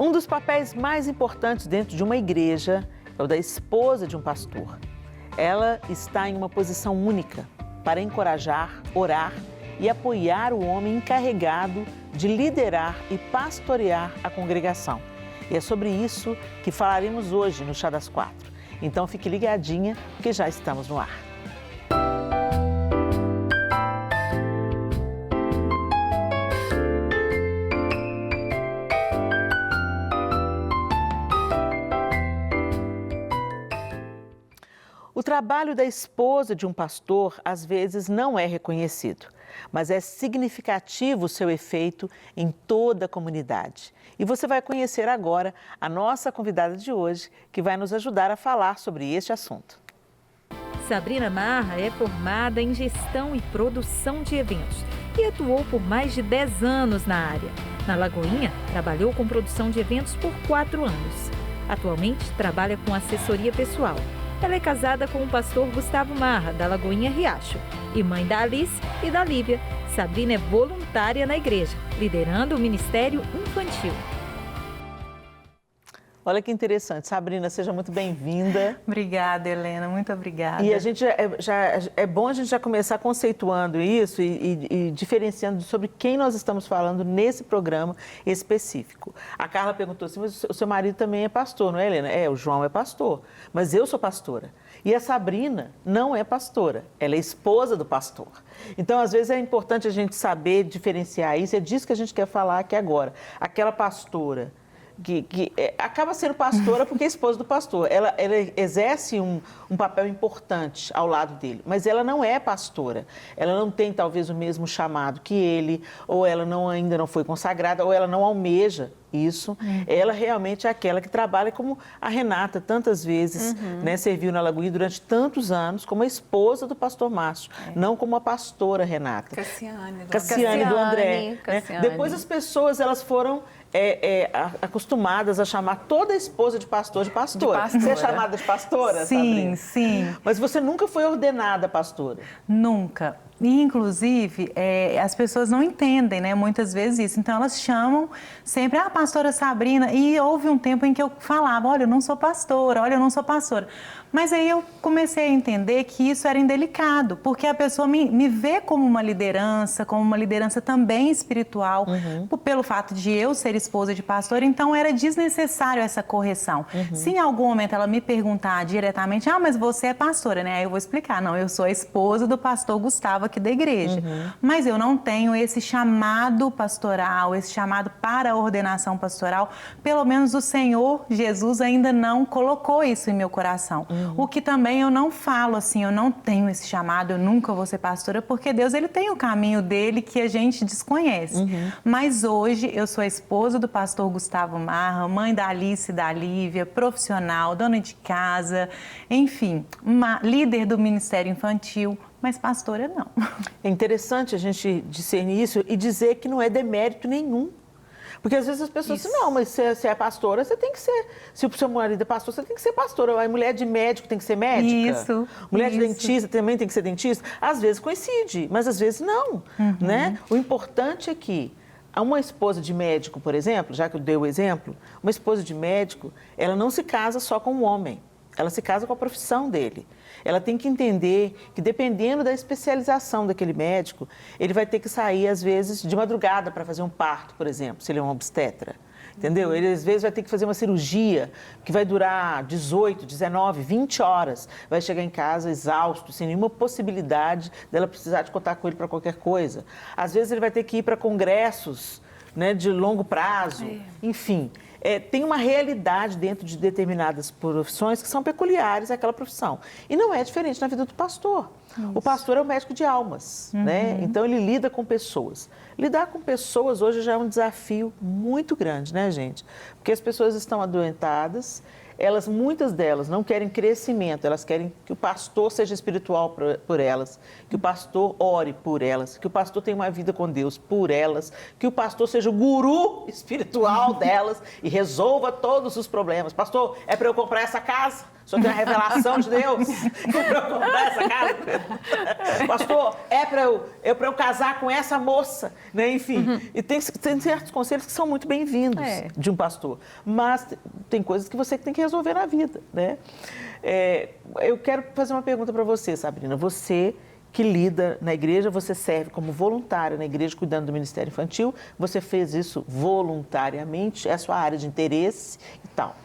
Um dos papéis mais importantes dentro de uma igreja é o da esposa de um pastor. Ela está em uma posição única para encorajar, orar e apoiar o homem encarregado de liderar e pastorear a congregação. E é sobre isso que falaremos hoje no Chá das Quatro. Então fique ligadinha, porque já estamos no ar. O trabalho da esposa de um pastor, às vezes, não é reconhecido, mas é significativo o seu efeito em toda a comunidade. E você vai conhecer agora a nossa convidada de hoje, que vai nos ajudar a falar sobre este assunto. Sabrina Marra é formada em gestão e produção de eventos e atuou por mais de 10 anos na área. Na Lagoinha, trabalhou com produção de eventos por 4 anos. Atualmente, trabalha com assessoria pessoal. Ela é casada com o pastor Gustavo Marra, da Lagoinha Riacho, e mãe da Alice e da Lívia. Sabrina é voluntária na igreja, liderando o ministério infantil. Olha que interessante. Sabrina, seja muito bem-vinda. Obrigada, Helena. Muito obrigada. E a gente é bom a gente já começar conceituando isso e diferenciando sobre quem nós estamos falando nesse programa específico. A Carla perguntou assim, mas o seu marido também é pastor, não é, Helena? O João é pastor, mas eu sou pastora. E a Sabrina não é pastora, ela é esposa do pastor. Então, às vezes, é importante a gente saber diferenciar isso. É disso que a gente quer falar aqui agora. Aquela pastora que acaba sendo pastora porque é esposa do pastor. Ela exerce um papel importante ao lado dele, mas ela não é pastora. Ela não tem, talvez, o mesmo chamado que ele, ou ela ainda não foi consagrada, ou ela não almeja isso. Ela realmente é aquela que trabalha como a Renata, tantas vezes, serviu na Lagoinha durante tantos anos, como a esposa do pastor Márcio, não como a pastora Renata. Cassiane do André. Cassiane. Depois as pessoas elas foram acostumadas a chamar toda a esposa de pastor de pastora. Você é chamada de pastora, sim, Sabrina? Sim. Mas você nunca foi ordenada pastora? Nunca. E, inclusive, as pessoas não entendem, né, muitas vezes isso. Então, elas chamam sempre, pastora Sabrina. E houve um tempo em que eu falava, olha, eu não sou pastora, olha, eu não sou pastora. Mas aí eu comecei a entender que isso era indelicado, porque a pessoa me vê como uma liderança também espiritual, pelo fato de eu ser esposa de pastor, então era desnecessário essa correção. Se em algum momento ela me perguntar diretamente, mas você é pastora, né? Aí eu vou explicar, não, eu sou a esposa do pastor Gustavo aqui da igreja. Mas eu não tenho esse chamado pastoral, esse chamado para a ordenação pastoral, pelo menos o Senhor Jesus ainda não colocou isso em meu coração. O que também eu não falo assim, eu não tenho esse chamado, eu nunca vou ser pastora, porque Deus ele tem o caminho dele que a gente desconhece. Mas hoje eu sou a esposa do pastor Gustavo Marra, mãe da Alice e da Lívia, profissional, dona de casa, enfim, líder do ministério infantil, mas pastora não. É interessante a gente discernir isso e dizer que não é demérito nenhum. Porque às vezes as pessoas dizem, não, mas se é pastora, você tem que ser. Se o seu marido é pastor, você tem que ser pastora. A mulher de médico tem que ser médica. Isso. Mulher de dentista também tem que ser dentista. Às vezes coincide, mas às vezes não. Né? O importante é que uma esposa de médico, por exemplo, já que eu dei o exemplo, uma esposa de médico, ela não se casa só com um homem. Ela se casa com a profissão dele. Ela tem que entender que, dependendo da especialização daquele médico, ele vai ter que sair, às vezes, de madrugada para fazer um parto, por exemplo, se ele é um obstetra. Entendeu? Ele, às vezes, vai ter que fazer uma cirurgia que vai durar 18, 19, 20 horas. Vai chegar em casa exausto, sem nenhuma possibilidade dela precisar de contar com ele para qualquer coisa. Às vezes, ele vai ter que ir para congressos, né, de longo prazo. Enfim. Tem uma realidade dentro de determinadas profissões que são peculiares àquela profissão. E não é diferente na vida do pastor. Isso. O pastor é o médico de almas, né? Então ele lida com pessoas. Lidar com pessoas hoje já é um desafio muito grande, né, gente? Porque as pessoas estão adoentadas, muitas delas não querem crescimento, elas querem que o pastor seja espiritual por elas, que o pastor ore por elas, que o pastor tenha uma vida com Deus por elas, que o pastor seja o guru espiritual delas e resolva todos os problemas. Pastor, é para eu comprar essa casa? O senhor tem a revelação de Deus para eu comprar essa casa? Pastor, é para eu casar com essa moça, né? Enfim. E tem certos conselhos que são muito bem-vindos de um pastor. Mas tem coisas que você tem que resolver na vida, né? Eu quero fazer uma pergunta para você, Sabrina. Você que lida na igreja, você serve como voluntária na igreja, cuidando do Ministério Infantil, você fez isso voluntariamente, é a sua área de interesse e tal.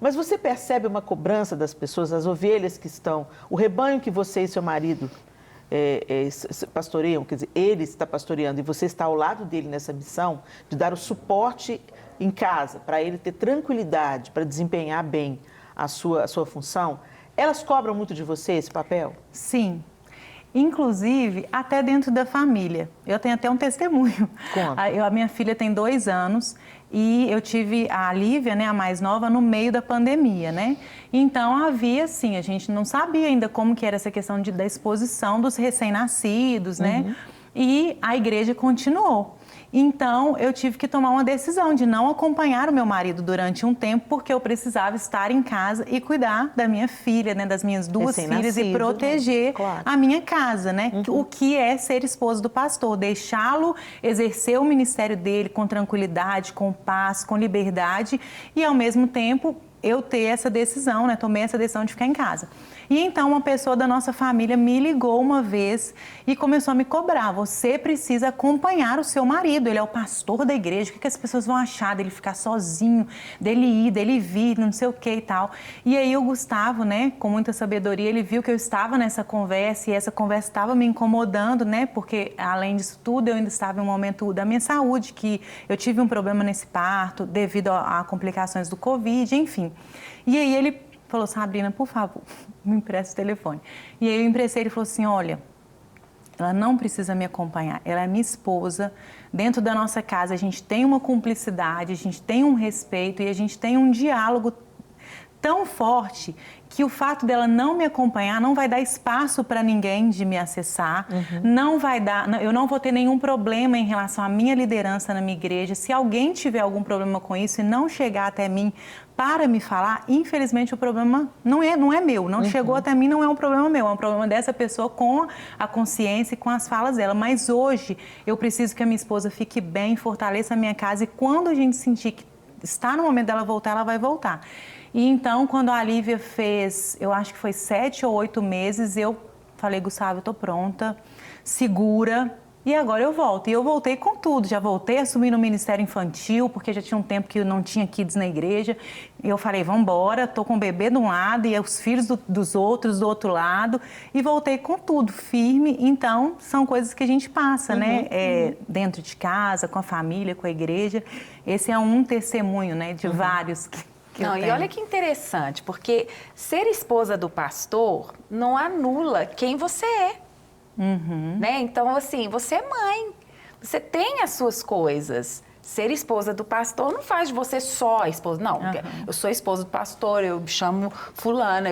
Mas você percebe uma cobrança das pessoas, as ovelhas que estão, o rebanho que você e seu marido pastoreiam, quer dizer, ele está pastoreando e você está ao lado dele nessa missão de dar o suporte em casa, para ele ter tranquilidade, para desempenhar bem a sua função, elas cobram muito de você esse papel? Sim. Inclusive, até dentro da família. Eu tenho até um testemunho. Conta. A minha filha tem 2 anos e eu tive a Lívia, né, a mais nova, no meio da pandemia, né? Então, havia, assim, a gente não sabia ainda como que era essa questão da exposição dos recém-nascidos, né? E a igreja continuou. Então, eu tive que tomar uma decisão de não acompanhar o meu marido durante um tempo, porque eu precisava estar em casa e cuidar da minha filha, né, das minhas 2 filhas e proteger a minha casa, né? O que é ser esposa do pastor, deixá-lo exercer o ministério dele com tranquilidade, com paz, com liberdade e, ao mesmo tempo, eu ter essa decisão, né? Tomei essa decisão de ficar em casa. E então uma pessoa da nossa família me ligou uma vez e começou a me cobrar. Você precisa acompanhar o seu marido, ele é o pastor da igreja. O que as pessoas vão achar dele ficar sozinho, dele ir, dele vir, não sei o que e tal. E aí o Gustavo, né, com muita sabedoria, ele viu que eu estava nessa conversa e essa conversa estava me incomodando, né? Porque além disso tudo, eu ainda estava em um momento da minha saúde, que eu tive um problema nesse parto devido a complicações do Covid, enfim. E aí ele falou, Sabrina, por favor, me empresta o telefone. E aí eu emprestei, ele falou assim, olha, ela não precisa me acompanhar, ela é minha esposa, dentro da nossa casa a gente tem uma cumplicidade, a gente tem um respeito e a gente tem um diálogo tão forte que o fato dela não me acompanhar não vai dar espaço para ninguém de me acessar, não vai dar, eu não vou ter nenhum problema em relação à minha liderança na minha igreja. Se alguém tiver algum problema com isso e não chegar até mim para me falar, infelizmente o problema não é meu, não chegou até mim, não é um problema meu, é um problema dessa pessoa com a consciência e com as falas dela. Mas hoje eu preciso que a minha esposa fique bem, fortaleça a minha casa e quando a gente sentir que está no momento dela voltar, ela vai voltar. E então, quando a Lívia fez, eu acho que foi 7 ou 8 meses, eu falei, Gustavo, eu tô pronta, segura, e agora eu volto. E eu voltei com tudo, já voltei a assumir no Ministério Infantil, porque já tinha um tempo que eu não tinha kids na igreja. E eu falei, vamos embora, tô com o bebê de um lado e os filhos dos outros do outro lado. E voltei com tudo, firme. Então, são coisas que a gente passa, né? Dentro de casa, com a família, com a igreja. Esse é um testemunho, né, de vários que não, e olha que interessante, porque ser esposa do pastor não anula quem você é, né? Então, assim, você é mãe, você tem as suas coisas. Ser esposa do pastor não faz de você só a esposa. Não, eu sou esposa do pastor, eu chamo fulana,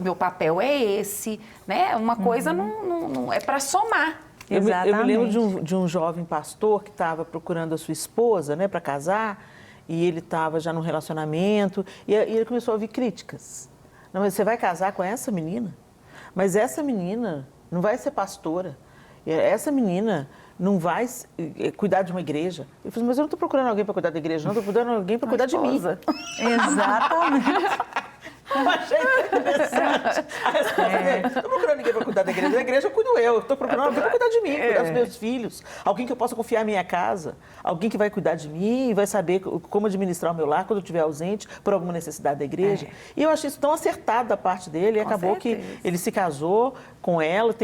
meu papel é esse, né? Uma coisa não é para somar. Eu me lembro de um jovem pastor que estava procurando a sua esposa, né, para casar. E ele estava já num relacionamento, e ele começou a ouvir críticas. Não, mas você vai casar com essa menina? Mas essa menina não vai ser pastora. Essa menina não vai cuidar de uma igreja. Eu falei, mas eu não estou procurando alguém para cuidar da igreja, não. Estou procurando alguém para cuidar de mim. Exatamente. Eu achei interessante a resposta dele. Não estou procurando ninguém para cuidar da igreja cuido eu. Estou procurando alguém para cuidar de mim, cuidar dos meus filhos. Alguém que eu possa confiar a minha casa. Alguém que vai cuidar de mim e vai saber como administrar o meu lar quando eu estiver ausente por alguma necessidade da igreja. E eu achei isso tão acertado da parte dele. E acabou que ele se casou com ela,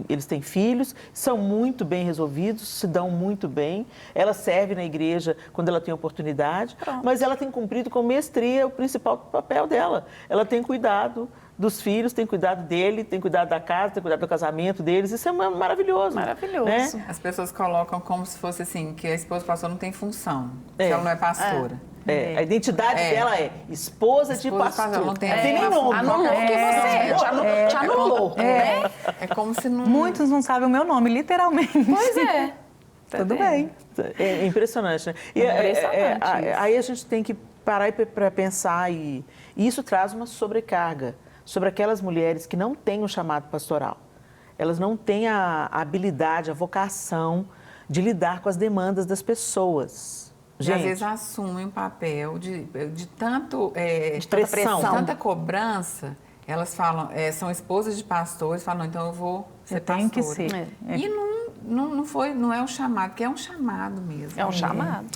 eles têm filhos, são muito bem resolvidos, se dão muito bem. Ela serve na igreja quando ela tem oportunidade, mas ela tem cumprido com mestria o principal papel dela. Ela tem cuidado dos filhos, tem cuidado dele, tem cuidado da casa, tem cuidado do casamento deles. Isso é maravilhoso. Maravilhoso. Né? As pessoas colocam como se fosse assim, que a esposa do pastor não tem função, se ela não é pastora. A identidade dela é esposa de pastor. Não tem nem nome. Anulou que você te anulou. É como se não... Muitos não sabem o meu nome, literalmente. Pois é. Tudo bem. É impressionante, né? E, Impressionante aí a gente tem que parar para pensar e isso traz uma sobrecarga sobre aquelas mulheres que não têm o chamado pastoral. Elas não têm a habilidade, a vocação de lidar com as demandas das pessoas. E às vezes assumem um papel de tanto de pressão, tanta cobrança. Elas falam, são esposas de pastores, falam, então eu vou ser pastora. Tenho que ser. E não é um chamado, porque é um chamado mesmo. É um chamado.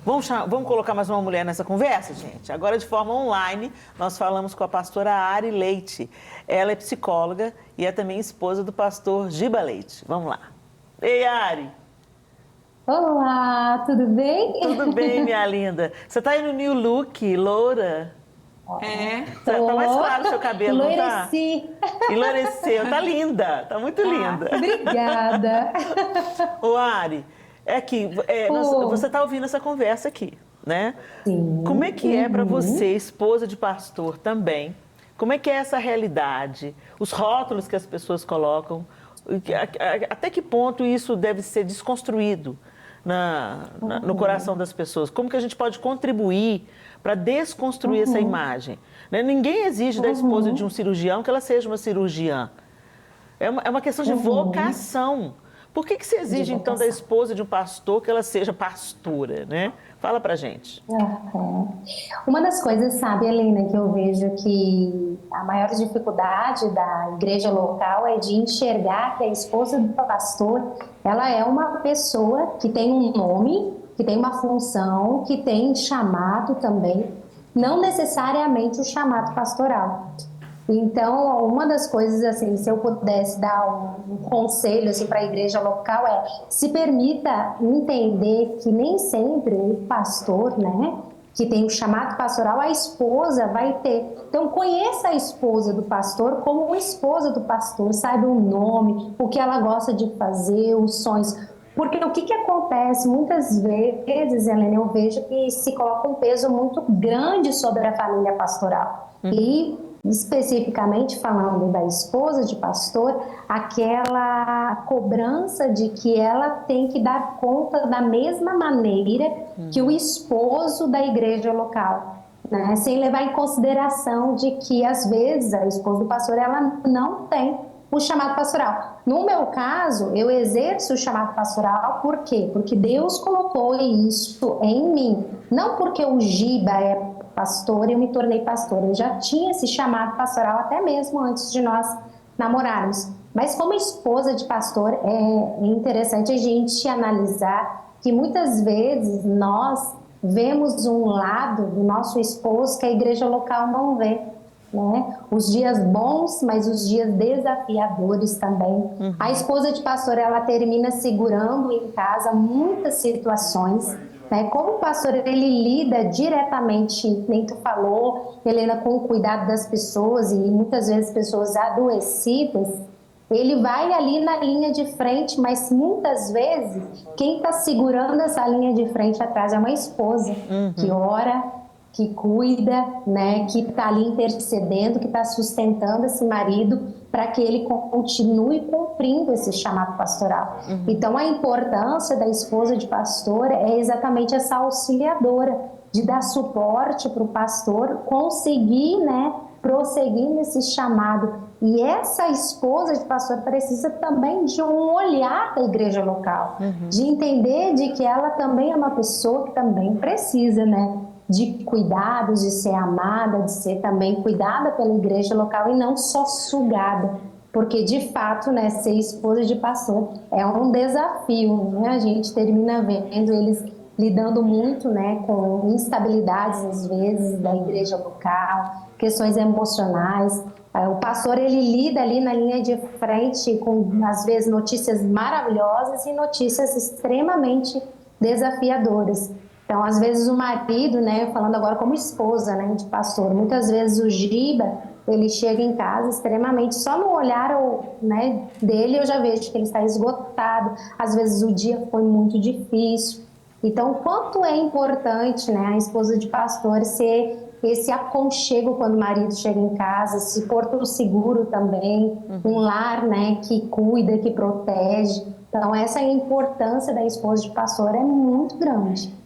Vamos colocar mais uma mulher nessa conversa, gente? Agora, de forma online, nós falamos com a pastora Ari Leite. Ela é psicóloga e é também esposa do pastor Giba Leite. Vamos lá. Ei, Ari! Olá, tudo bem? Tudo bem, minha linda. Você tá aí no new look, loura? Tá mais claro o seu cabelo, não tá? Enloureceu. Tá linda, tá muito linda. Obrigada. Ô, Ari, você tá ouvindo essa conversa aqui, né? Sim. Como é que é para você, esposa de pastor também? Como é que é essa realidade? Os rótulos que as pessoas colocam, até que ponto isso deve ser desconstruído no coração das pessoas? Como que a gente pode contribuir para desconstruir essa imagem? Né? Ninguém exige da esposa de um cirurgião que ela seja uma cirurgiã. É uma questão de vocação. Por que se exige, então, da esposa de um pastor que ela seja pastora, né? Fala pra gente. Uma das coisas, sabe, Helena, que eu vejo que a maior dificuldade da igreja local é de enxergar que a esposa do pastor, ela é uma pessoa que tem um nome, que tem uma função, que tem chamado também, não necessariamente o chamado pastoral. Então, uma das coisas, assim, se eu pudesse dar um conselho assim, para a igreja local se permita entender que nem sempre o pastor, né, que tem o chamado pastoral, a esposa vai ter. Então, conheça a esposa do pastor como esposa do pastor, saiba o nome, o que ela gosta de fazer, os sonhos. Porque o que acontece? Muitas vezes, Helena, eu vejo que se coloca um peso muito grande sobre a família pastoral. E, especificamente falando da esposa de pastor, aquela cobrança de que ela tem que dar conta da mesma maneira que o esposo da igreja local, né? Sem levar em consideração de que, às vezes, a esposa do pastor ela não tem o chamado pastoral. No meu caso, eu exerço o chamado pastoral, por quê? Porque Deus colocou isso em mim. Não porque o Giba é pastor e eu me tornei pastora. Eu já tinha esse chamado pastoral até mesmo antes de nós namorarmos. Mas como esposa de pastor, é interessante a gente analisar que muitas vezes nós vemos um lado do nosso esposo que a igreja local não vê. Né? Os dias bons, mas os dias desafiadores também. A esposa de pastor, ela termina segurando em casa muitas situações, né? Como o pastor, ele lida diretamente, nem tu falou, Helena, com o cuidado das pessoas e muitas vezes pessoas adoecidas, ele vai ali na linha de frente, mas muitas vezes quem está segurando essa linha de frente atrás é uma esposa que ora, que cuida, né, que está ali intercedendo, que está sustentando esse marido para que ele continue cumprindo esse chamado pastoral. Então, a importância da esposa de pastor é exatamente essa auxiliadora, de dar suporte para o pastor conseguir, né, prosseguir nesse chamado. E essa esposa de pastor precisa também de um olhar da igreja local, de entender de que ela também é uma pessoa que também precisa, né, de cuidados, de ser amada, de ser também cuidada pela igreja local e não só sugada. Porque, de fato, né, ser esposa de pastor é um desafio, né? A gente termina vendo eles lidando muito, né, com instabilidades, às vezes, da igreja local, questões emocionais. O pastor, ele lida ali na linha de frente com, às vezes, notícias maravilhosas e notícias extremamente desafiadoras. Então, às vezes o marido, né, falando agora como esposa, né, de pastor, muitas vezes o Giba, ele chega em casa extremamente, só no olhar, né, dele eu já vejo que ele está esgotado, às vezes o dia foi muito difícil. Então, quanto é importante, né, a esposa de pastor ser esse aconchego quando o marido chega em casa, esse porto seguro também, um lar, né, que cuida, que protege. Então, essa importância da esposa de pastor é muito grande.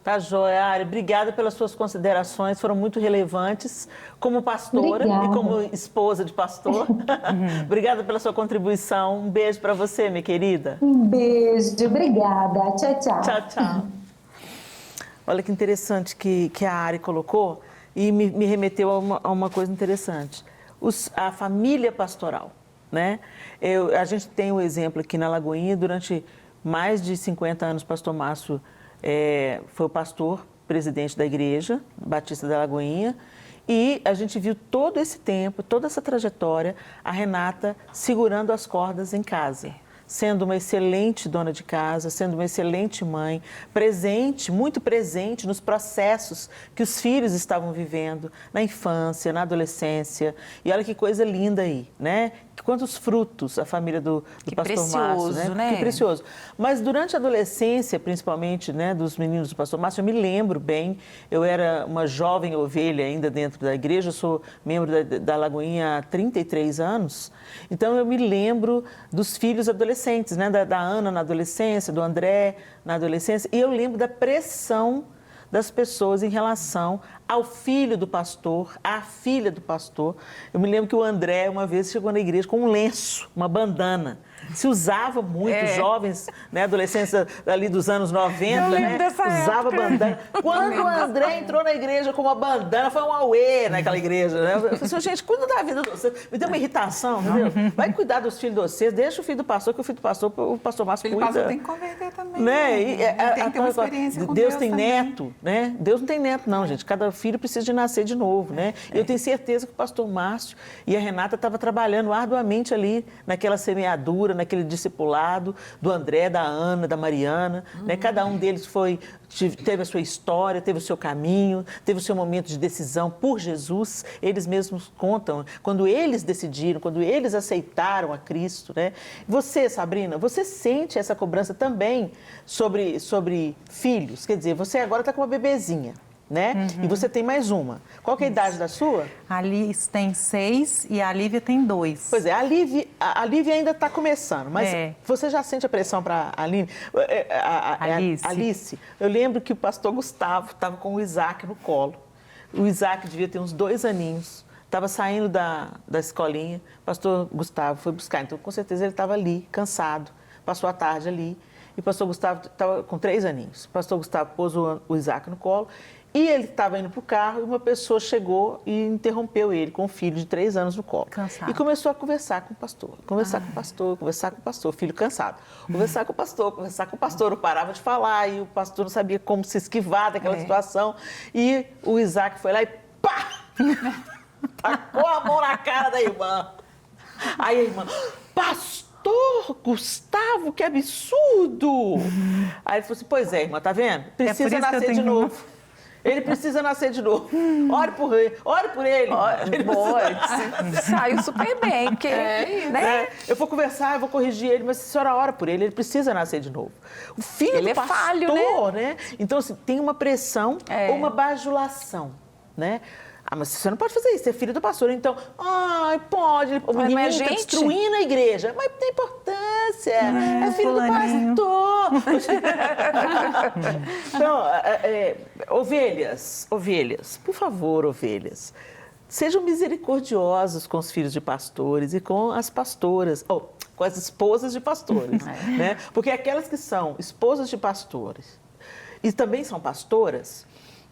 Tá joia, Ari. Obrigada pelas suas considerações, foram muito relevantes como pastora Obrigada. e como esposa de pastor. Obrigada pela sua contribuição. Um beijo para você, minha querida. Um beijo, obrigada. Tchau, tchau. Tchau, tchau. Olha que interessante que a Ari colocou e me remeteu a uma coisa interessante. A família pastoral, né? A gente tem um exemplo aqui na Lagoinha, durante mais de 50 anos, o pastor Márcio foi o pastor presidente da Igreja Batista da Lagoinha, e a gente viu todo esse tempo, toda essa trajetória, a Renata segurando as cordas em casa, sendo uma excelente dona de casa, sendo uma excelente mãe, presente, muito presente nos processos que os filhos estavam vivendo, na infância, na adolescência. E olha que coisa linda aí, né? Quantos frutos a família do pastor Márcio, né? Que precioso. Mas durante a adolescência, principalmente, né, dos meninos do pastor Márcio, eu me lembro bem, eu era uma jovem ovelha ainda dentro da igreja, eu sou membro da Lagoinha há 33 anos, então eu me lembro dos filhos adolescentes, né, da Ana na adolescência, do André na adolescência, e eu lembro da pressão das pessoas em relação ao filho do pastor, à filha do pastor. Eu me lembro que o André, uma vez, chegou na igreja com um lenço, uma bandana. Se usava muito, jovens, né, adolescentes ali dos anos 90, né, usava bandana. Quando o André entrou na igreja com uma bandana, foi um auê naquela igreja, né? Eu falei assim, gente, cuida da vida de vocês. Me deu uma irritação, entendeu? Vai cuidar dos filhos de vocês, deixa o filho do pastor, que o filho do pastor, o pastor Márcio cuida. O filho do pastor tem que converter também. Né? Tem que ter uma experiência com Deus tem também. neto, né? Deus não tem neto, não, gente. Cada filho precisa de nascer de novo, né? E eu tenho certeza que o pastor Márcio e a Renata estavam trabalhando arduamente ali naquela semeadura, naquele discipulado do André, da Ana, da Mariana, né? Cada um deles teve a sua história, teve o seu caminho, teve o seu momento de decisão por Jesus. Eles mesmos contam, quando eles decidiram, quando eles aceitaram a Cristo, né? Você, Sabrina, você sente essa cobrança também sobre filhos? Quer dizer, você agora está com uma bebezinha, né? E você tem mais uma. Qual que é a idade da sua? A Liz tem 6 e a Lívia tem 2. Pois é, a Lívia ainda está começando, mas você já sente a pressão para a Alice? Eu lembro que o pastor Gustavo estava com o Isaac no colo. O Isaac devia ter uns 2 aninhos, estava saindo da escolinha, o pastor Gustavo foi buscar, então com certeza ele estava ali, cansado, passou a tarde ali, e o pastor Gustavo estava com 3 aninhos. O pastor Gustavo pôs o Isaac no colo, e ele estava indo para o carro e uma pessoa chegou e interrompeu ele com um filho de 3 anos no colo. Cansado. E começou a conversar com o pastor, conversar com o pastor, filho cansado. Conversar com o pastor, não parava de falar e o pastor não sabia como se esquivar daquela situação. E o Isaac foi lá e pá! Tacou a mão na cara da irmã. Aí a irmã, pastor Gustavo, que absurdo! Aí ele falou assim, pois é, irmã, tá vendo? Precisa nascer de novo. Ele precisa nascer de novo. Ore por ele. Boa, saiu super bem. Porque, né? Eu vou conversar, eu vou corrigir ele, mas se a senhora ora por ele, ele precisa nascer de novo. O filho do pastor, falho, né? Então, assim, tem uma pressão ou uma bajulação, né? Ah, mas você não pode fazer isso, você é filho do pastor. Então, pode. O menino está destruindo a igreja. Mas tem importância. É filho fulaninho. do pastor. Então, ovelhas, por favor, ovelhas. Sejam misericordiosos com os filhos de pastores e com as pastoras, com as esposas de pastores. Né? Porque aquelas que são esposas de pastores e também são pastoras,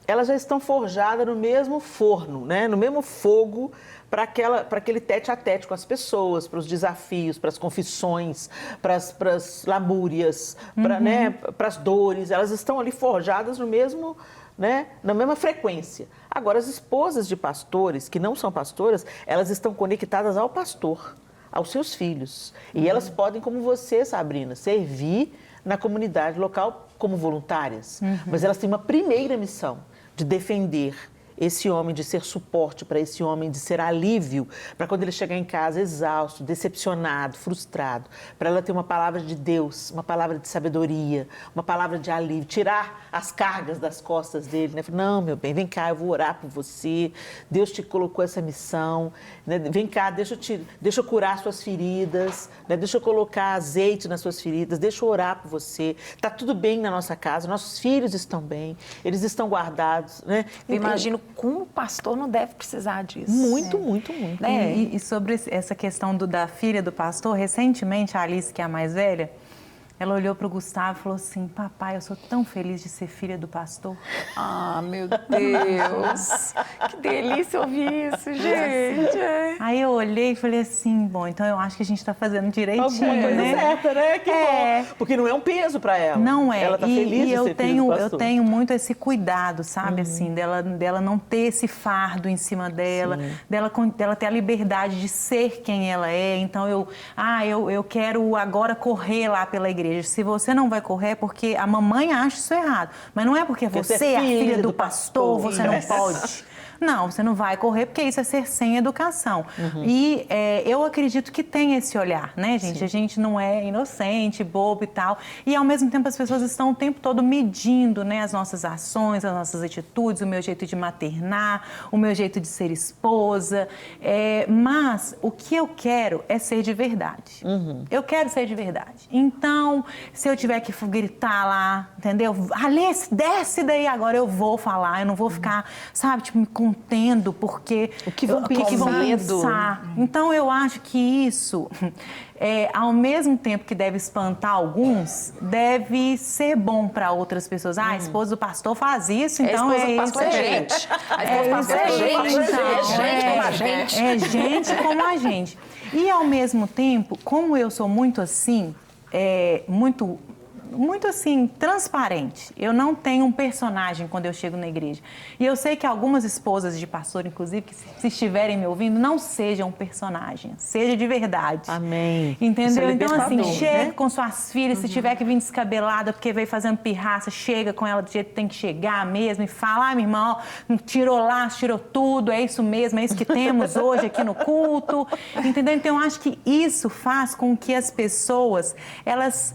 elas já estão forjadas no mesmo forno, né? No mesmo fogo para aquele tete-a-tete com as pessoas, para os desafios, para as confissões, para as lamúrias, para as dores. Elas estão ali forjadas no mesmo, né? Na mesma frequência. Agora, as esposas de pastores, que não são pastoras, elas estão conectadas ao pastor, aos seus filhos. E elas podem, como você, Sabrina, servir na comunidade local como voluntárias. Mas elas têm uma primeira missão, de defender esse homem, de ser suporte para esse homem, de ser alívio, para quando ele chegar em casa exausto, decepcionado, frustrado, para ela ter uma palavra de Deus, uma palavra de sabedoria, uma palavra de alívio, tirar as cargas das costas dele, né? Não, meu bem, vem cá, eu vou orar por você, Deus te colocou essa missão, né? Vem cá, deixa eu curar suas feridas, né? Deixa eu colocar azeite nas suas feridas, deixa eu orar por você, está tudo bem na nossa casa, nossos filhos estão bem, eles estão guardados, né? Eu imagino como o pastor não deve precisar disso. Muito, muito. Né? E sobre essa questão da filha do pastor, recentemente a Alice, que é a mais velha, ela olhou para o Gustavo e falou assim: papai, eu sou tão feliz de ser filha do pastor. Ah, meu Deus! Que delícia ouvir isso, gente! Aí eu olhei e falei assim: bom, então eu acho que a gente está fazendo direitinho, Alguma coisa né? certa, né? Que bom. Porque não é um peso para ela. Não é. Ela está feliz de ser filha do pastor. Eu tenho muito esse cuidado, sabe, assim, dela não ter esse fardo em cima dela, dela ter a liberdade de ser quem ela é. Então eu quero agora correr lá pela igreja. Se você não vai correr é porque a mamãe acha isso errado. Mas não é porque você é a filha do pastor, você não pode. Não, você não vai correr porque isso é ser sem educação. E eu acredito que tem esse olhar, né, gente? Sim. A gente não é inocente, bobo e tal. E, ao mesmo tempo, as pessoas estão o tempo todo medindo, né, as nossas ações, as nossas atitudes, o meu jeito de maternar, o meu jeito de ser esposa. Mas o que eu quero é ser de verdade. Eu quero ser de verdade. Então, se eu tiver que gritar lá, entendeu? Alice, desce daí agora, eu vou falar. Eu não vou ficar, sabe, tipo, me contendo porque o que vão pensar. Então eu acho que isso, ao mesmo tempo que deve espantar alguns, deve ser bom para outras pessoas. A esposa do pastor faz isso, então a esposa do pastor é gente. A esposa do pastor é gente. É gente como a gente. E ao mesmo tempo, como eu sou muito assim, muito assim, transparente. Eu não tenho um personagem quando eu chego na igreja. E eu sei que algumas esposas de pastor, inclusive, que se estiverem me ouvindo, não sejam um personagem, seja de verdade. Amém. Entendeu? Então, assim, chega com suas filhas, se tiver que vir descabelada porque veio fazendo pirraça, chega com ela do jeito que tem que chegar mesmo e fala: minha irmã, ó, tirou laço, tirou tudo, é isso mesmo, é isso que temos hoje aqui no culto. Entendeu? Então, eu acho que isso faz com que as pessoas, elas...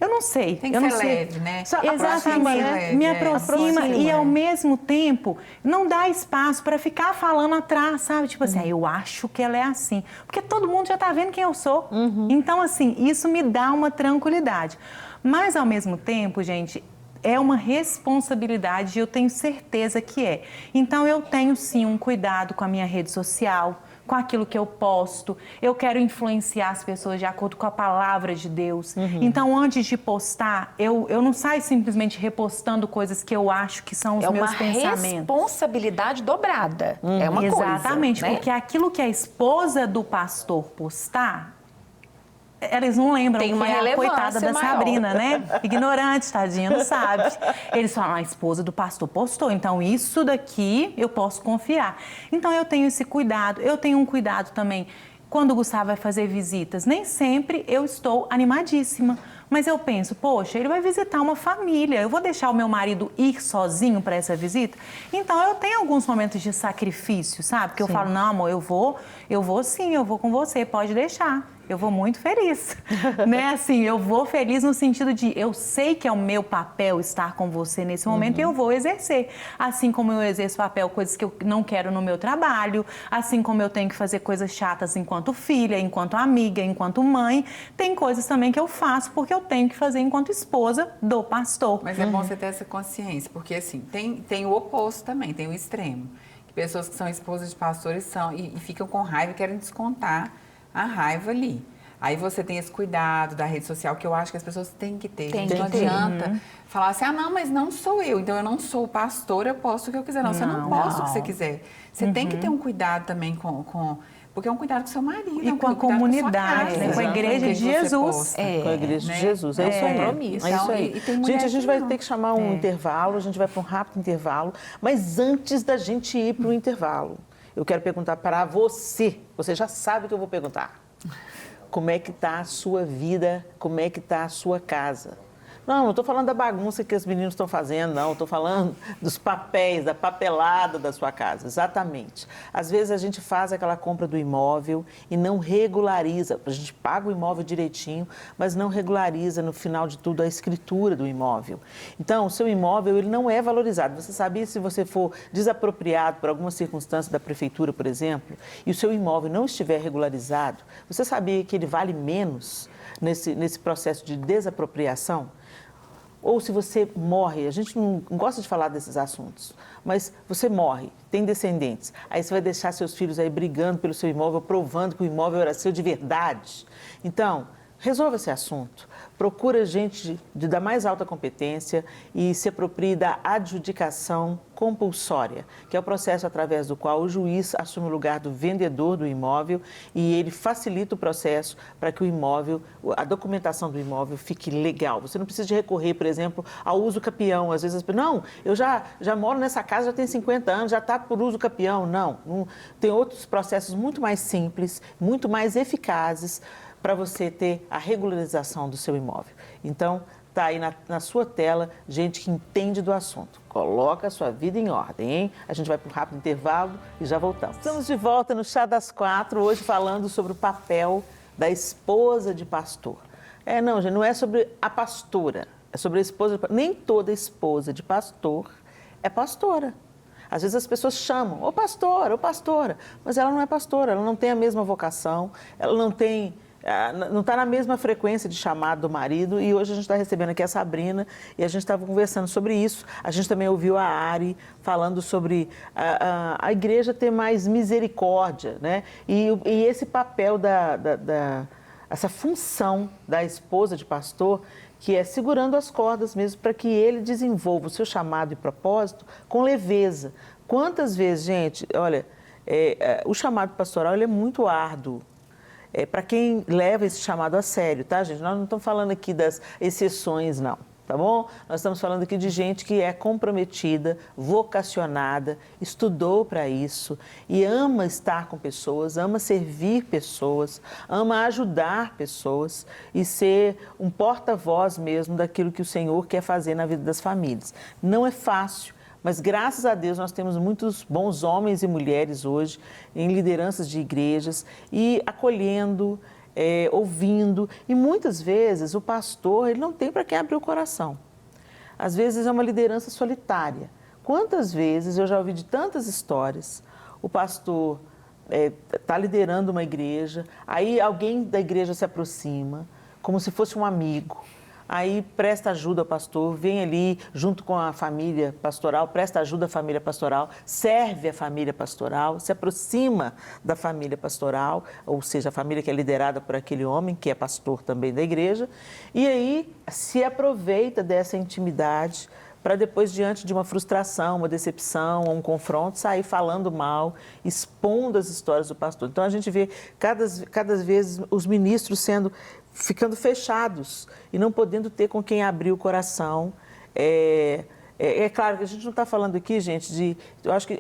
Eu não sei. Tem que ser leve, né? Exatamente. Me aproxima e, ao mesmo tempo, não dá espaço para ficar falando atrás, sabe? Tipo assim, eu acho que ela é assim. Porque todo mundo já está vendo quem eu sou. Então, assim, isso me dá uma tranquilidade. Mas, ao mesmo tempo, gente, é uma responsabilidade e eu tenho certeza que é. Então, eu tenho, sim, um cuidado com a minha rede social, com aquilo que eu posto. Eu quero influenciar as pessoas de acordo com a palavra de Deus. Então, antes de postar, eu não saio simplesmente repostando coisas que eu acho que são os meus pensamentos. É uma responsabilidade dobrada. É uma coisa. Exatamente, né? Porque aquilo que a esposa do pastor postar, eles não lembram tem uma que é a coitada da maior. Sabrina, né? Ignorante, tadinha, não sabe. Eles falam: a esposa do pastor postou, então isso daqui eu posso confiar. Então eu tenho esse cuidado. Eu tenho um cuidado também quando o Gustavo vai fazer visitas. Nem sempre eu estou animadíssima. Mas eu penso, poxa, ele vai visitar uma família, eu vou deixar o meu marido ir sozinho para essa visita? Então, eu tenho alguns momentos de sacrifício, sabe? Que eu falo: não, amor, eu vou sim, eu vou com você, pode deixar. Eu vou muito feliz, né? Assim, eu vou feliz no sentido de eu sei que é o meu papel estar com você nesse momento e eu vou exercer. Assim como eu exerço papel, coisas que eu não quero no meu trabalho, assim como eu tenho que fazer coisas chatas enquanto filha, enquanto amiga, enquanto mãe, tem coisas também que eu faço porque eu tenho que fazer enquanto esposa do pastor. Mas é bom você ter essa consciência, porque assim, tem o oposto também, tem o extremo. Que pessoas que são esposas de pastores e ficam com raiva e querem descontar a raiva ali. Aí você tem esse cuidado da rede social que eu acho que as pessoas têm que ter. Não adianta falar assim: ah, não, mas não sou eu, então eu não sou pastor, eu posto o que eu quiser. Não, você não posta o que você quiser. Você tem que ter um cuidado também porque é um cuidado com o seu marido. E com a comunidade, né? Com a igreja de Jesus. Com a igreja de Jesus, é isso aí. Compromisso. É isso aí. Gente, a gente vai ter que chamar um intervalo, a gente vai para um rápido intervalo, mas antes da gente ir para o intervalo, eu quero perguntar para você já sabe o que eu vou perguntar. Como é que está a sua vida? Como é que está a sua casa? Não estou falando da bagunça que os meninos estão fazendo, não. Estou falando dos papéis, da papelada da sua casa. Exatamente. Às vezes a gente faz aquela compra do imóvel e não regulariza. A gente paga o imóvel direitinho, mas não regulariza, no final de tudo, a escritura do imóvel. Então, o seu imóvel ele não é valorizado. Você sabia, se você for desapropriado por alguma circunstância da prefeitura, por exemplo, e o seu imóvel não estiver regularizado, você sabia que ele vale menos nesse processo de desapropriação? Ou se você morre, a gente não gosta de falar desses assuntos, mas você morre, tem descendentes, aí você vai deixar seus filhos aí brigando pelo seu imóvel, provando que o imóvel era seu de verdade. Então, resolva esse assunto. Procura gente da mais alta competência e se aproprie da adjudicação compulsória, que é o processo através do qual o juiz assume o lugar do vendedor do imóvel e ele facilita o processo para que o imóvel, a documentação do imóvel fique legal. Você não precisa de recorrer, por exemplo, ao uso capião. Às vezes as pessoas, não, eu já moro nessa casa, já tem 50 anos, já está por uso capião. Não, tem outros processos muito mais simples, muito mais eficazes para você ter a regularização do seu imóvel. Então, está aí na sua tela gente que entende do assunto. Coloca a sua vida em ordem, hein? A gente vai para um rápido intervalo e já voltamos. Estamos de volta no Chá das Quatro, hoje falando sobre o papel da esposa de pastor. Não, gente, não é sobre a pastora, é sobre a esposa de pastor. Nem toda esposa de pastor é pastora. Às vezes as pessoas chamam, ô pastora, mas ela não é pastora, ela não tem a mesma vocação, ela não está na mesma frequência de chamado do marido. E hoje a gente está recebendo aqui a Sabrina e a gente estava conversando sobre isso. A gente também ouviu a Ari falando sobre a igreja ter mais misericórdia, né? E esse papel essa função da esposa de pastor, que é segurando as cordas mesmo para que ele desenvolva o seu chamado e propósito com leveza. Quantas vezes, gente, olha, o chamado pastoral ele é muito árduo. Para quem leva esse chamado a sério, tá, gente? Nós não estamos falando aqui das exceções, não, tá bom? Nós estamos falando aqui de gente que é comprometida, vocacionada, estudou para isso e ama estar com pessoas, ama servir pessoas, ama ajudar pessoas e ser um porta-voz mesmo daquilo que o Senhor quer fazer na vida das famílias. Não é fácil. Mas, graças a Deus, nós temos muitos bons homens e mulheres hoje em lideranças de igrejas e acolhendo, ouvindo. E, muitas vezes, o pastor ele não tem para quem abrir o coração. Às vezes, é uma liderança solitária. Quantas vezes eu já ouvi de tantas histórias, o pastor está liderando uma igreja, aí alguém da igreja se aproxima, como se fosse um amigo. Aí presta ajuda ao pastor, vem ali junto com a família pastoral, presta ajuda à família pastoral, serve a família pastoral, se aproxima da família pastoral, ou seja, a família que é liderada por aquele homem, que é pastor também da igreja, e aí se aproveita dessa intimidade para depois, diante de uma frustração, uma decepção, um confronto, sair falando mal, expondo as histórias do pastor. Então, a gente vê cada vez os ministros ficando fechados e não podendo ter com quem abrir o coração. É claro que a gente não está falando aqui, gente,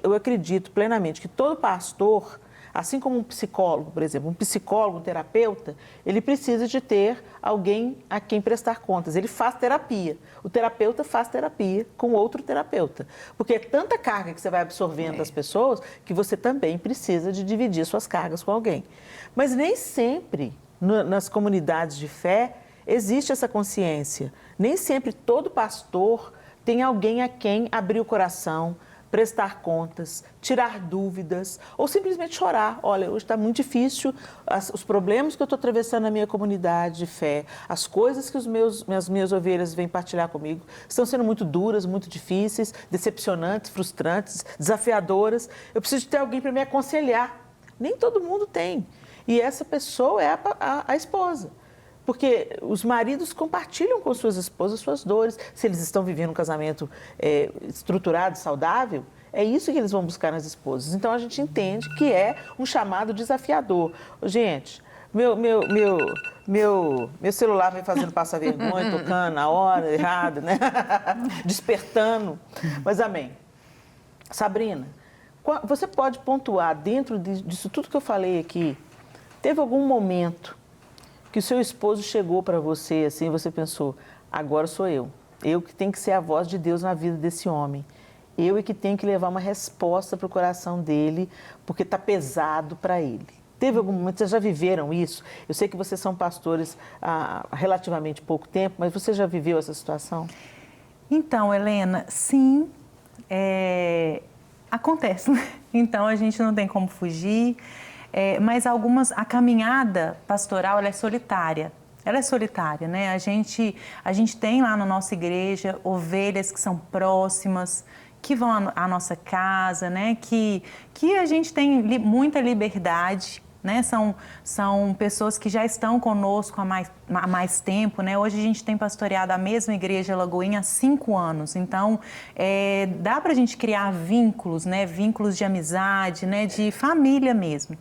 eu acredito plenamente que todo pastor, assim como um psicólogo, por exemplo, um terapeuta, ele precisa de ter alguém a quem prestar contas. Ele faz terapia. O terapeuta faz terapia com outro terapeuta. Porque é tanta carga que você vai absorvendo das pessoas que você também precisa de dividir suas cargas com alguém. Mas nem sempre nas comunidades de fé existe essa consciência. Nem sempre todo pastor tem alguém a quem abrir o coração, prestar contas, tirar dúvidas ou simplesmente chorar. Olha, hoje está muito difícil, os problemas que eu estou atravessando na minha comunidade de fé, as coisas que as minhas ovelhas vêm partilhar comigo estão sendo muito duras, muito difíceis, decepcionantes, frustrantes, desafiadoras. Eu preciso de ter alguém para me aconselhar. Nem todo mundo tem. E essa pessoa é a esposa. Porque os maridos compartilham com suas esposas suas dores. Se eles estão vivendo um casamento estruturado, saudável, é isso que eles vão buscar nas esposas. Então, a gente entende que é um chamado desafiador. Gente, meu celular vem fazendo passar vergonha, tocando na hora errada, né? Despertando. Mas, amém. Sabrina, você pode pontuar dentro disso tudo que eu falei aqui, teve algum momento que o seu esposo chegou para você, assim, você pensou, agora sou eu. Eu que tenho que ser a voz de Deus na vida desse homem. Eu é que tenho que levar uma resposta para o coração dele, porque está pesado para ele. Teve algum momento, vocês já viveram isso? Eu sei que vocês são pastores há relativamente pouco tempo, mas você já viveu essa situação? Então, Helena, sim, acontece, né? Então a gente não tem como fugir, mas a caminhada pastoral ela é solitária. Ela é solitária, né? A gente tem lá na nossa igreja ovelhas que são próximas, que vão à nossa casa, né? Que a gente tem muita liberdade, né? São pessoas que já estão conosco há mais tempo, né? Hoje a gente tem pastoreado a mesma igreja Lagoinha há 5 anos, então dá para a gente criar vínculos, né? Vínculos de amizade, né? De família mesmo.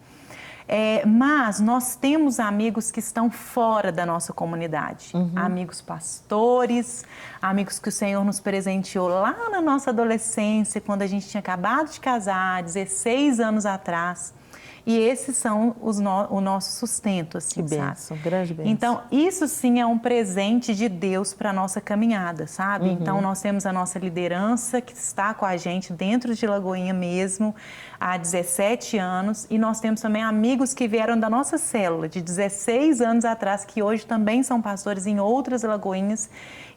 Mas nós temos amigos que estão fora da nossa comunidade, amigos pastores, amigos que o Senhor nos presenteou lá na nossa adolescência, quando a gente tinha acabado de casar, 16 anos atrás. E esses são o nosso sustento, assim, que bênção, grande bênção. Então, isso sim é um presente de Deus para a nossa caminhada, sabe? Então, nós temos a nossa liderança que está com a gente dentro de Lagoinha mesmo, há 17 anos. E nós temos também amigos que vieram da nossa célula, de 16 anos atrás, que hoje também são pastores em outras Lagoinhas.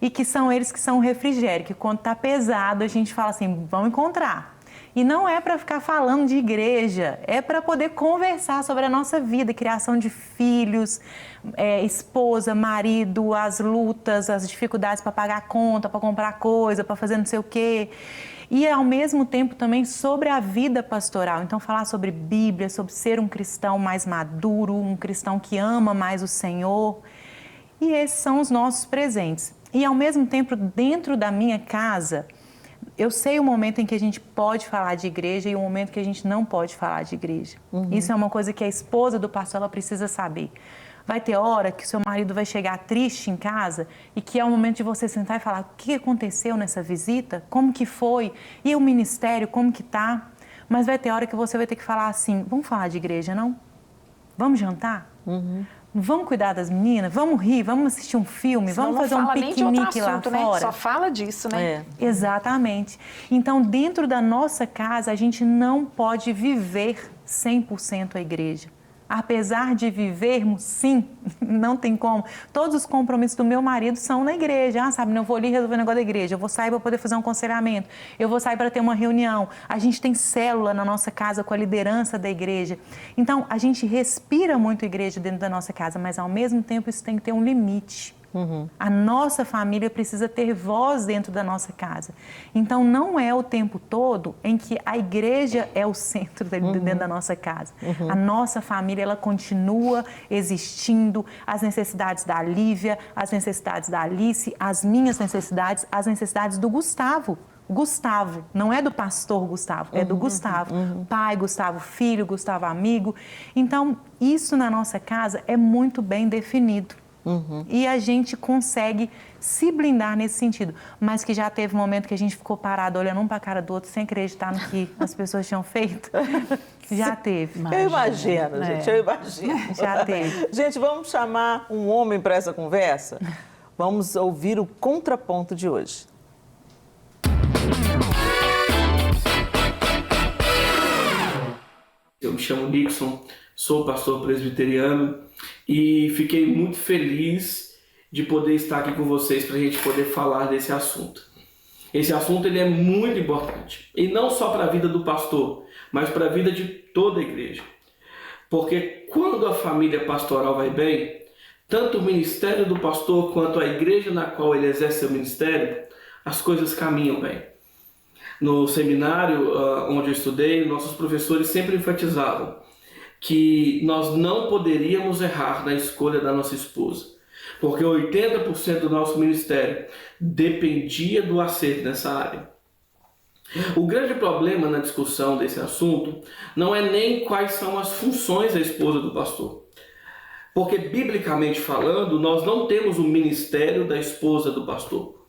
E que são eles que são o refrigério, que quando está pesado, a gente fala assim, vamos encontrar. E não é para ficar falando de igreja, é para poder conversar sobre a nossa vida, criação de filhos, esposa, marido, as lutas, as dificuldades para pagar a conta, para comprar coisa, para fazer não sei o quê. E, ao mesmo tempo, também sobre a vida pastoral. Então, falar sobre Bíblia, sobre ser um cristão mais maduro, um cristão que ama mais o Senhor. E esses são os nossos presentes. E, ao mesmo tempo, dentro da minha casa, eu sei o momento em que a gente pode falar de igreja e o momento que a gente não pode falar de igreja. Isso é uma coisa que a esposa do pastor ela precisa saber. Vai ter hora que seu marido vai chegar triste em casa e que é o momento de você sentar e falar o que aconteceu nessa visita, como que foi, e o ministério, como que tá. Mas vai ter hora que você vai ter que falar assim, vamos falar de igreja, não? Vamos jantar? Vamos cuidar das meninas? Vamos rir? Vamos assistir um filme? Vamos fazer um piquenique lá fora? Né? Só fala disso, né? Exatamente. Então, dentro da nossa casa, a gente não pode viver 100% a igreja. Apesar de vivermos, sim, não tem como. Todos os compromissos do meu marido são na igreja. Sabe, eu vou ali resolver o negócio da igreja, eu vou sair para poder fazer um aconselhamento, eu vou sair para ter uma reunião. A gente tem célula na nossa casa com a liderança da igreja. Então, a gente respira muito igreja dentro da nossa casa, mas ao mesmo tempo isso tem que ter um limite. A nossa família precisa ter voz dentro da nossa casa. Então, não é o tempo todo em que a igreja é o centro dentro da nossa casa. A nossa família, ela continua existindo, as necessidades da Lívia, as necessidades da Alice, as minhas necessidades, as necessidades do Gustavo. Gustavo, não é do pastor Gustavo, é do Gustavo. Pai, Gustavo, filho, Gustavo, amigo. Então, isso na nossa casa é muito bem definido. E a gente consegue se blindar nesse sentido. Mas que já teve um momento que a gente ficou parado olhando um para a cara do outro sem acreditar no que as pessoas tinham feito. Já teve. Eu imagino, gente, eu imagino. Já teve. Gente, vamos chamar um homem para essa conversa? Vamos ouvir o contraponto de hoje. Eu me chamo Nixon, sou pastor presbiteriano e fiquei muito feliz de poder estar aqui com vocês para a gente poder falar desse assunto. Esse assunto ele é muito importante, e não só para a vida do pastor, mas para a vida de toda a igreja. Porque quando a família pastoral vai bem, tanto o ministério do pastor quanto a igreja na qual ele exerce seu ministério, as coisas caminham bem. No seminário onde eu estudei, nossos professores sempre enfatizavam que nós não poderíamos errar na escolha da nossa esposa, porque 80% do nosso ministério dependia do acerto nessa área. O grande problema na discussão desse assunto não é nem quais são as funções da esposa do pastor, porque biblicamente falando, nós não temos o ministério da esposa do pastor.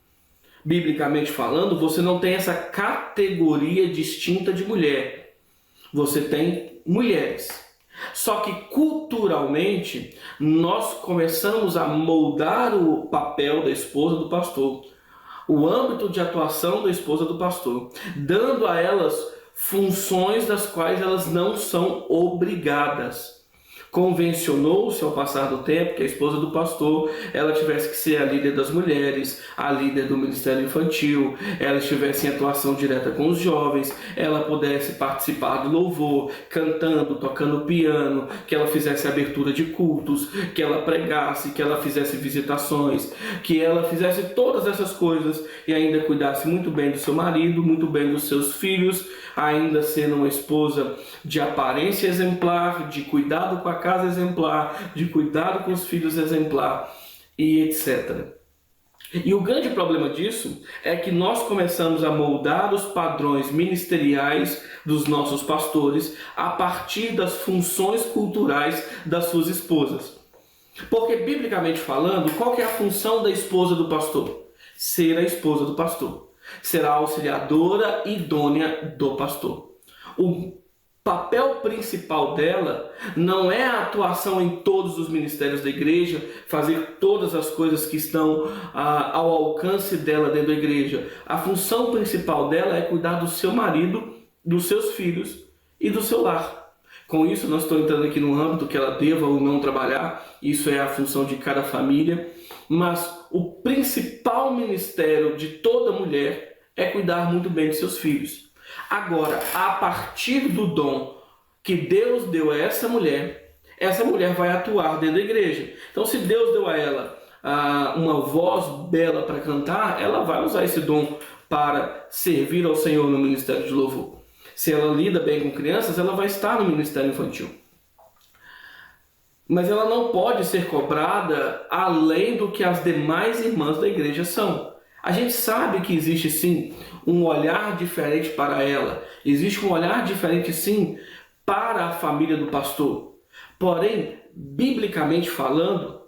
Biblicamente falando, você não tem essa categoria distinta de mulher. Você tem mulheres. Só que culturalmente nós começamos a moldar o papel da esposa do pastor, o âmbito de atuação da esposa do pastor, dando a elas funções das quais elas não são obrigadas. Convencionou-se ao passar do tempo que a esposa do pastor ela tivesse que ser a líder das mulheres, a líder do ministério infantil, ela estivesse em atuação direta com os jovens, ela pudesse participar do louvor, cantando, tocando piano, que ela fizesse abertura de cultos, que ela pregasse, que ela fizesse visitações, que ela fizesse todas essas coisas e ainda cuidasse muito bem do seu marido, muito bem dos seus filhos, ainda sendo uma esposa de aparência exemplar, de cuidado com a casa exemplar, de cuidado com os filhos exemplar e etc. E o grande problema disso é que nós começamos a moldar os padrões ministeriais dos nossos pastores a partir das funções culturais das suas esposas. Porque, biblicamente falando, qual que é a função da esposa do pastor? Ser a esposa do pastor. Ser a auxiliadora idônea do pastor. O papel principal dela não é a atuação em todos os ministérios da igreja, fazer todas as coisas que estão ao alcance dela dentro da igreja. A função principal dela é cuidar do seu marido, dos seus filhos e do seu lar. Com isso, nós estamos entrando aqui no âmbito que ela deva ou não trabalhar, isso é a função de cada família, mas o principal ministério de toda mulher é cuidar muito bem de seus filhos. Agora, a partir do dom que Deus deu a essa mulher vai atuar dentro da igreja. Então, se Deus deu a ela uma voz bela para cantar, ela vai usar esse dom para servir ao Senhor no ministério de louvor. Se ela lida bem com crianças, ela vai estar no ministério infantil. Mas ela não pode ser cobrada além do que as demais irmãs da igreja são. A gente sabe que existe sim um olhar diferente para ela. Existe um olhar diferente sim para a família do pastor. Porém, biblicamente falando,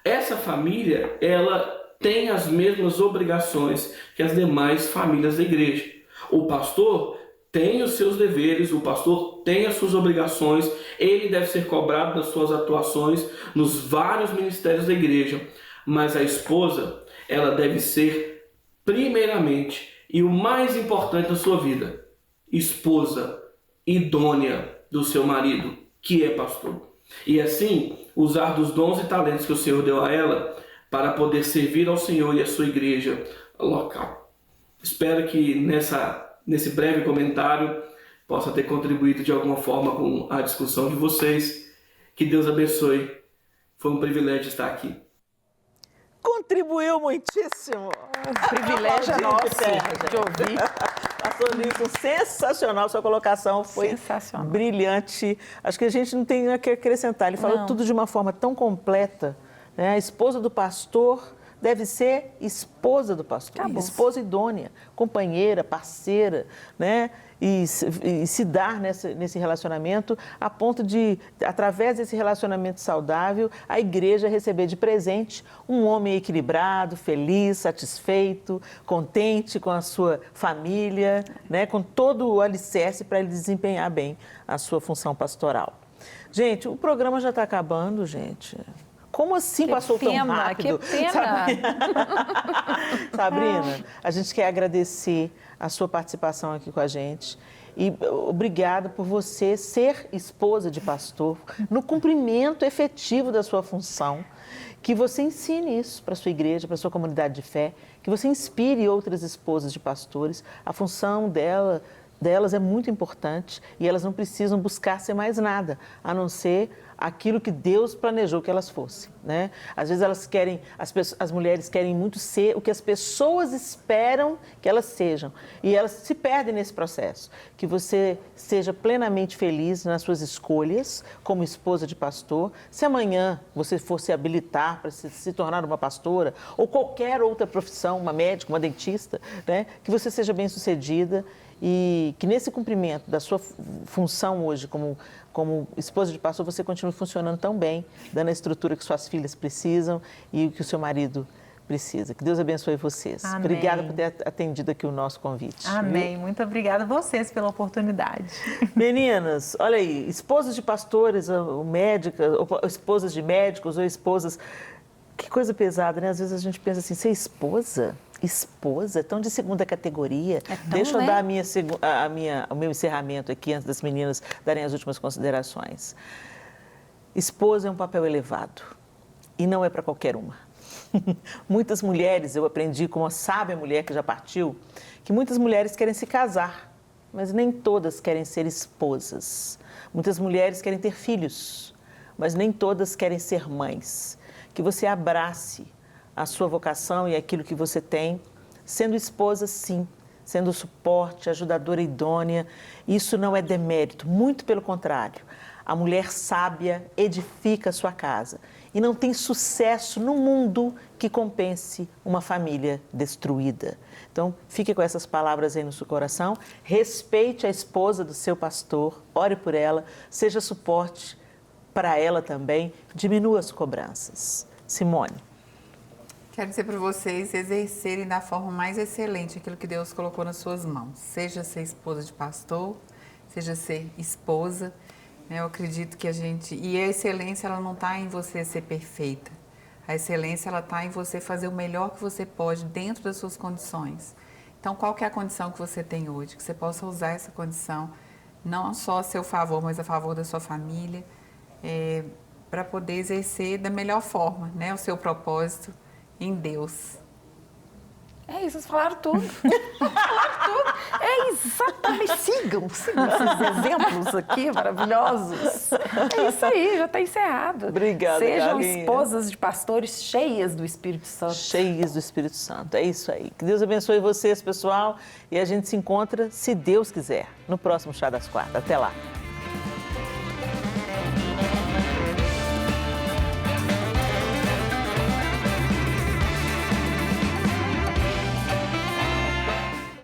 essa família ela tem as mesmas obrigações que as demais famílias da igreja. O pastor tem os seus deveres, o pastor tem as suas obrigações, ele deve ser cobrado das suas atuações nos vários ministérios da igreja, mas a esposa, ela deve ser primeiramente e o mais importante da sua vida, esposa idônea do seu marido, que é pastor. E assim, usar dos dons e talentos que o Senhor deu a ela para poder servir ao Senhor e à sua igreja local. Espero que nesse breve comentário possa ter contribuído de alguma forma com a discussão de vocês. Que Deus abençoe. Foi um privilégio estar aqui. Contribuiu muitíssimo. Privilégio nosso de ouvir. Pastor Nilson, sensacional. Sua colocação foi sensacional, brilhante. Acho que a gente não tem o que acrescentar. Ele falou tudo de uma forma tão completa, né? A esposa do pastor deve ser esposa do pastor, esposa idônea, companheira, parceira, né? E se dar nesse relacionamento a ponto de, através desse relacionamento saudável, a igreja receber de presente um homem equilibrado, feliz, satisfeito, contente com a sua família, né? Com todo o alicerce para ele desempenhar bem a sua função pastoral. Gente, o programa já está acabando, gente. Como assim passou tão rápido? Que pena! Sabrina, a gente quer agradecer a sua participação aqui com a gente e obrigada por você ser esposa de pastor no cumprimento efetivo da sua função. Que você ensine isso para a sua igreja, para a sua comunidade de fé, que você inspire outras esposas de pastores. A função delas é muito importante e elas não precisam buscar ser mais nada, a não ser aquilo que Deus planejou que elas fossem, né? Às vezes as mulheres querem muito ser o que as pessoas esperam que elas sejam e elas se perdem nesse processo. Que você seja plenamente feliz nas suas escolhas como esposa de pastor. Se amanhã você for se habilitar para se tornar uma pastora ou qualquer outra profissão, uma médica, uma dentista, né? Que você seja bem-sucedida e que nesse cumprimento da sua função hoje como esposa de pastor, você continue funcionando tão bem, dando a estrutura que suas filhas precisam e o que o seu marido precisa. Que Deus abençoe vocês. Amém. Obrigada por ter atendido aqui o nosso convite. Amém. Muito obrigada a vocês pela oportunidade. Meninas, olha aí, esposas de pastores, ou médicas, ou esposas de médicos, ou esposas... Que coisa pesada, né? Às vezes a gente pensa assim, ser esposa? Esposa? É tão de segunda categoria. Deixa eu dar o meu encerramento aqui, antes das meninas darem as últimas considerações. Esposa é um papel elevado e não é para qualquer uma. Muitas mulheres, eu aprendi com uma sábia mulher que já partiu, que muitas mulheres querem se casar, mas nem todas querem ser esposas. Muitas mulheres querem ter filhos, mas nem todas querem ser mães. Que você abrace a sua vocação e aquilo que você tem, sendo esposa, sim, sendo suporte, ajudadora idônea. Isso não é demérito, muito pelo contrário. A mulher sábia edifica a sua casa e não tem sucesso no mundo que compense uma família destruída. Então, fique com essas palavras aí no seu coração, respeite a esposa do seu pastor, ore por ela, seja suporte para ela também, diminua as cobranças. Simone. Quero dizer para vocês exercerem da forma mais excelente aquilo que Deus colocou nas suas mãos. Seja ser esposa de pastor, seja ser esposa. Eu acredito que E a excelência, ela não está em você ser perfeita. A excelência, ela está em você fazer o melhor que você pode dentro das suas condições. Então, qual que é a condição que você tem hoje? Que você possa usar essa condição, não só a seu favor, mas a favor da sua família, para poder exercer da melhor forma, né, o seu propósito em Deus. É isso, vocês falaram tudo. Falaram tudo. É exatamente. Sigam esses exemplos aqui maravilhosos. É isso aí, já está encerrado. Obrigada, Sejam Galinha. esposas de pastores cheias do Espírito Santo. Cheias do Espírito Santo, é isso aí. Que Deus abençoe vocês, pessoal. E a gente se encontra, se Deus quiser, no próximo Chá das Quartas. Até lá.